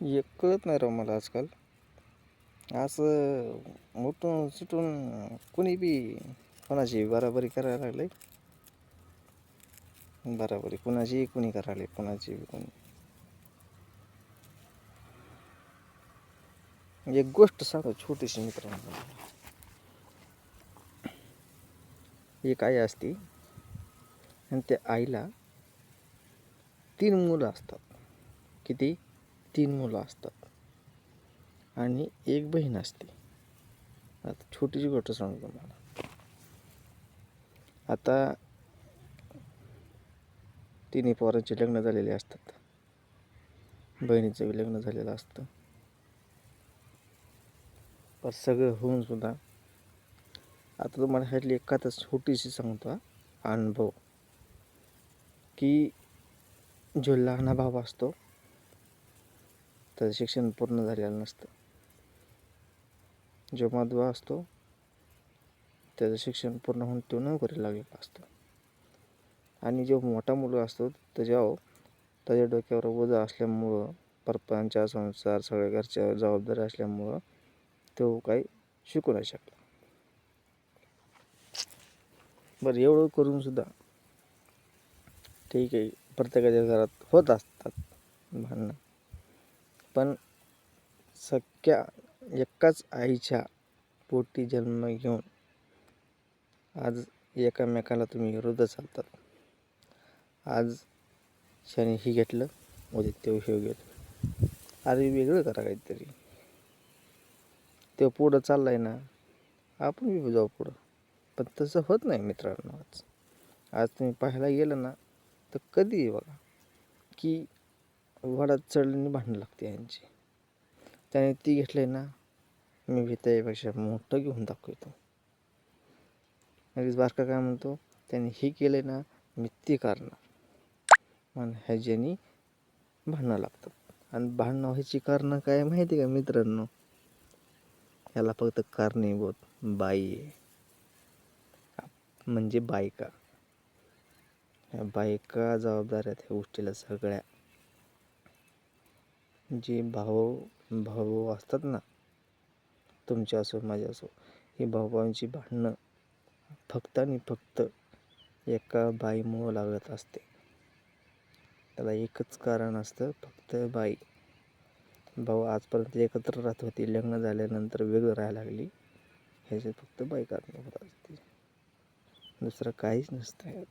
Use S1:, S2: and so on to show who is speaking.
S1: एक कळत नाही राव मला आजकाल. असं उठून सुटून कोणी बी कोणाची बराबरी करायला लागले. बराबरी कोणाची कोणी करायला कोणाची बी कोणी. एक गोष्ट सांगतो छोटीशी मित्रांनो. एक आई असते आणि त्या आईला 3 मुलं असतात. किती? 3 मुलं असतात आणि एक बहीण असते. आता छोटीशी गोष्ट सांगतो तुम्हाला. आता तिन्ही पोरांचे लग्न झालेले असतात. बहिणीचं बी लग्न झालेलं असतं. पण सगळं होऊन सुद्धा आता तुम्हाला ह्यातली एक कथा छोटीशी सांगतो अनुभव. की जो लहान भाव असतो त्याचं शिक्षण पूर्ण झालेलं नसतं. जो मधवा असतो त्याचं शिक्षण पूर्ण होऊन तो नोकरीला लागलेला असतो. आणि जो मोठा मुलगा असतो त्याच्या डोक्यावर ओझं असल्यामुळं, परपंचा संसार सगळ्या घरच्या जबाबदारी असल्यामुळं तो काही शिकू नाही शकला. बरं, एवढं करून सुद्धा ठीक आहे, प्रत्येकाच्या घरात होत असतात भांडणं. पण सख्या एकाच आईच्या पोटी जन्म घेऊन आज एकामेकाला तुम्ही विरोध चालतात. आज शनी ही घेतलं, उद्या ते हे घेतलं. अरे वेगळं करा काहीतरी. ते पुढं चाललाय ना, आपण बी जाऊ पुढं. पण तसं होत नाही मित्रांनो. आज तुम्ही पाहायला गेलं ना तर कधी बघा की वडात चढल्याने भांडणं लागते यांची. त्याने ती घेतलंय ना, मी बी त्यापेक्षा मोठं घेऊन दाखवतो. लगेच बारका काय म्हणतो, त्याने हे केलंय ना, मी ते करणार. मग ह्याच्यानी भांडणं लागतात. आणि भांडणं व्हायची कारणं काय माहिती का मित्रांनो? ह्याला फक्त कारणीभूत बाई आहे, म्हणजे बायका. ह्या बायका जबाबदार आहेत ह्या गोष्टीला सगळ्या. जे भाऊ असतात ना, तुमचे असो माझे असो, ही भाऊभावांची भांडणं फक्त आणि फक्त एका बाईमुळं लागत असते. त्याला एकच कारण असतं, फक्त बाई. भाऊ आजपर्यंत एकत्र राहत होती, लग्न झाल्यानंतर वेगळं राहायला लागली. ह्याच्यात फक्त बाई कारणीभूत असते, दुसरं काहीच नसतं.